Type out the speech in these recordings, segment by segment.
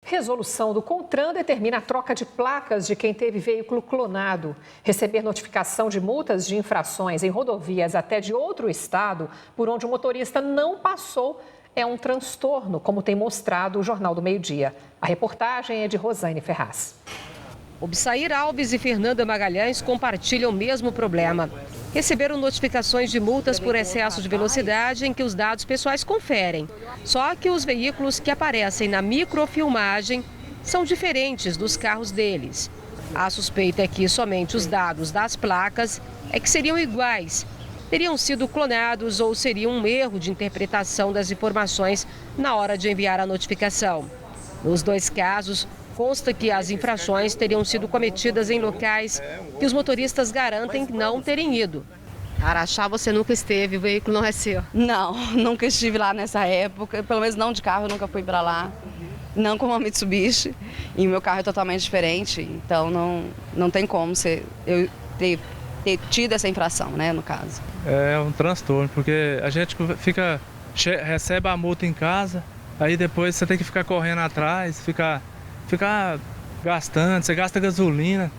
Resolução do CONTRAN determina a troca de placas de quem teve veículo clonado. Receber notificação de multas de infrações em rodovias até de outro estado, por onde o motorista não passou, é um transtorno, como tem mostrado o Jornal do Meio-Dia. A reportagem é de Rosane Ferraz. Obsair Alves e Fernanda Magalhães compartilham o mesmo problema. Receberam notificações de multas por excesso de velocidade em que os dados pessoais conferem. Só que os veículos que aparecem na microfilmagem são diferentes dos carros deles. A suspeita é que somente os dados das placas é que seriam iguais. Teriam sido clonados ou seria um erro de interpretação das informações na hora de enviar a notificação. Nos dois casos, consta que as infrações teriam sido cometidas em locais que os motoristas garantem não terem ido. Araxá você nunca esteve, o veículo não é seu? Não, nunca estive lá nessa época, pelo menos não de carro, eu nunca fui para lá. Não com uma Mitsubishi, e o meu carro é totalmente diferente, então não tem como eu ter tido essa infração, né, no caso. É um transtorno, porque a gente recebe a multa em casa, aí depois você tem que ficar correndo atrás, ficar gastando, você gasta gasolina,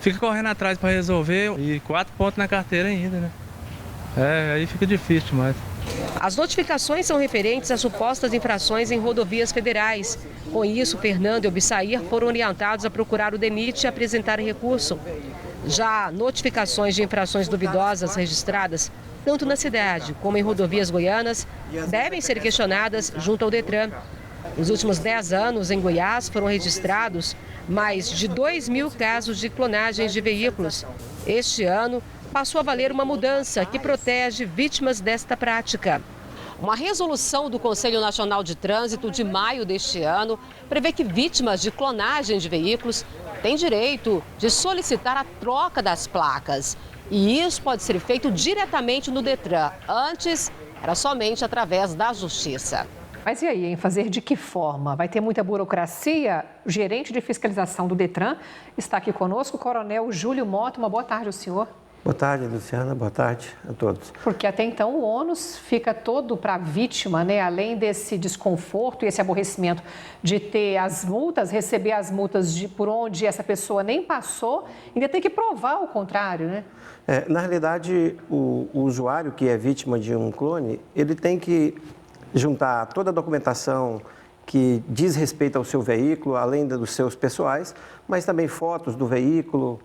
fica correndo atrás para resolver e 4 pontos na carteira ainda, né? Aí fica difícil demais. As notificações são referentes a supostas infrações em rodovias federais. Com isso, Fernando e Obsair foram orientados a procurar o DENIT e apresentar recurso. Já notificações de infrações duvidosas registradas, tanto na cidade como em rodovias goianas, devem ser questionadas junto ao DETRAN. Nos últimos 10 anos, em Goiás, foram registrados mais de 2.000 casos de clonagens de veículos. Este ano, passou a valer uma mudança que protege vítimas desta prática. Uma resolução do Conselho Nacional de Trânsito de maio deste ano prevê que vítimas de clonagem de veículos têm direito de solicitar a troca das placas. E isso pode ser feito diretamente no DETRAN. Antes, era somente através da Justiça. Mas e aí, em fazer de que forma? Vai ter muita burocracia? O gerente de fiscalização do DETRAN está aqui conosco, o Coronel Júlio Mota. Uma boa tarde ao senhor. Boa tarde, Luciana. Boa tarde a todos. Porque até então o ônus fica todo para a vítima, né? Além desse desconforto e esse aborrecimento de ter as multas, receber as multas por onde essa pessoa nem passou, ainda tem que provar o contrário, né? Na realidade, o usuário que é vítima de um clone, ele tem que juntar toda a documentação que diz respeito ao seu veículo, além dos seus pessoais, mas também fotos do veículo.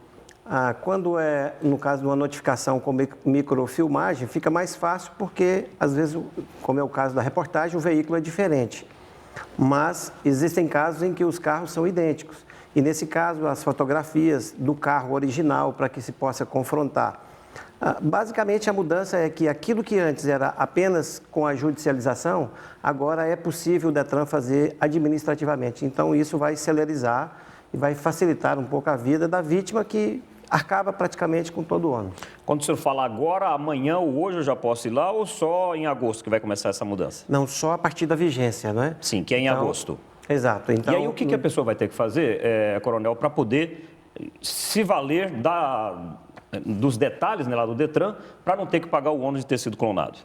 Quando é, no caso de uma notificação com microfilmagem, fica mais fácil porque, às vezes, como é o caso da reportagem, o veículo é diferente. Mas existem casos em que os carros são idênticos. E, nesse caso, as fotografias do carro original para que se possa confrontar. Basicamente, a mudança é que aquilo que antes era apenas com a judicialização, agora é possível o DETRAN fazer administrativamente. Então, isso vai celerizar e vai facilitar um pouco a vida da vítima que acaba praticamente com todo o ônus. Quando o senhor fala agora, amanhã ou hoje eu já posso ir lá ou só em agosto que vai começar essa mudança? Não, só a partir da vigência, não é? Sim, que é em agosto. Exato. Então, e aí o que a pessoa vai ter que fazer, Coronel, para poder se valer dos detalhes, né, lá do DETRAN, para não ter que pagar o ônus de ter sido clonado?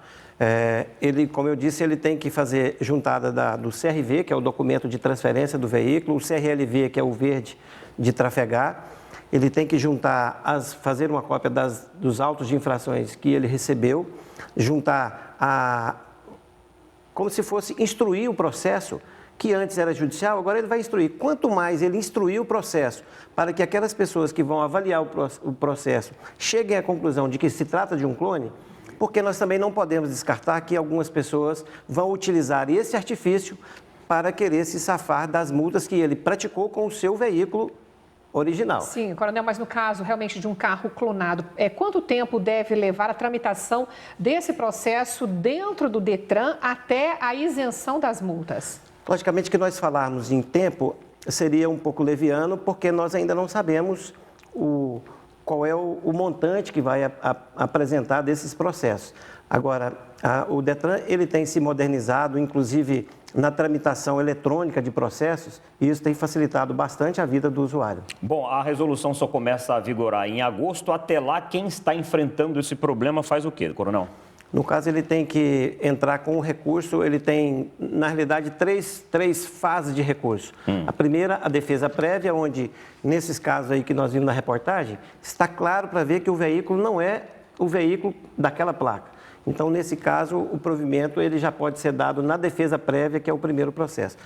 Ele, como eu disse, ele tem que fazer juntada do CRV, que é o documento de transferência do veículo, o CRLV, que é o verde de trafegar. Ele tem que juntar, fazer uma cópia dos autos de infrações que ele recebeu, juntar como se fosse instruir o processo, que antes era judicial, agora ele vai instruir. Quanto mais ele instruir o processo, para que aquelas pessoas que vão avaliar o processo cheguem à conclusão de que se trata de um clone, porque nós também não podemos descartar que algumas pessoas vão utilizar esse artifício para querer se safar das multas que ele praticou com o seu veículo original. Sim, Coronel, mas no caso realmente de um carro clonado, quanto tempo deve levar a tramitação desse processo dentro do DETRAN até a isenção das multas? Logicamente que nós falarmos em tempo seria um pouco leviano, porque nós ainda não sabemos qual é o montante que vai apresentar desses processos. Agora, o DETRAN ele tem se modernizado, inclusive na tramitação eletrônica de processos, e isso tem facilitado bastante a vida do usuário. Bom, a resolução só começa a vigorar em agosto. Até lá, quem está enfrentando esse problema faz o quê, Coronel? No caso, ele tem que entrar com o recurso, ele tem, na realidade, três fases de recurso. A primeira, a defesa prévia, onde, nesses casos aí que nós vimos na reportagem, está claro para ver que o veículo não é o veículo daquela placa. Então, nesse caso, o provimento ele já pode ser dado na defesa prévia, que é o primeiro processo.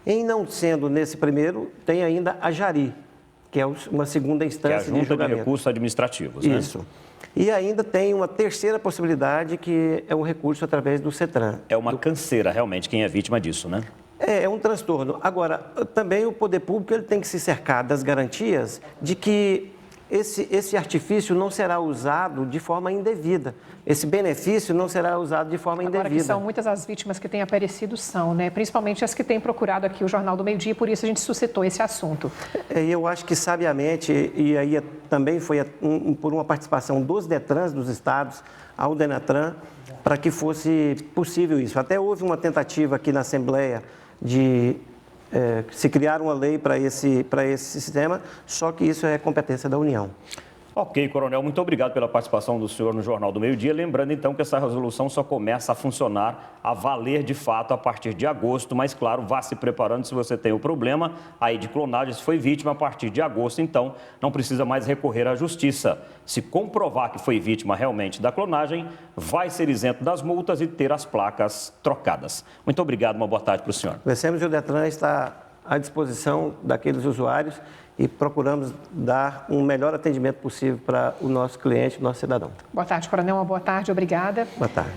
Em não sendo nesse primeiro, tem ainda a JARI, que é uma segunda instância que é a Junta de Recursos Administrativos, né? Isso. E ainda tem uma terceira possibilidade, que é o recurso através do CETRAN. É uma canseira, realmente, quem é vítima disso, né? É um transtorno. Agora, também o poder público ele tem que se cercar das garantias de que esse artifício não será usado de forma indevida. Esse benefício não será usado de forma indevida. Agora que são muitas as vítimas que têm aparecido, né? Principalmente as que têm procurado aqui o Jornal do Meio-Dia, por isso a gente suscitou esse assunto. E eu acho que, sabiamente, e aí também foi por uma participação dos DETRANs dos estados ao DENATRAN, para que fosse possível isso. Até houve uma tentativa aqui na Assembleia de se criar uma lei para esse sistema, só que isso é competência da União. Ok, Coronel, muito obrigado pela participação do senhor no Jornal do Meio-Dia. Lembrando, então, que essa resolução só começa a funcionar, a valer de fato a partir de agosto, mas, claro, vá se preparando se você tem o problema aí de clonagem, se foi vítima a partir de agosto, então não precisa mais recorrer à justiça. Se comprovar que foi vítima realmente da clonagem, vai ser isento das multas e ter as placas trocadas. Muito obrigado, uma boa tarde para o senhor. O ICMS e o DETRAN está à disposição daqueles usuários e procuramos dar um melhor atendimento possível para o nosso cliente, o nosso cidadão. Boa tarde, Coronel. Uma boa tarde. Obrigada. Boa tarde.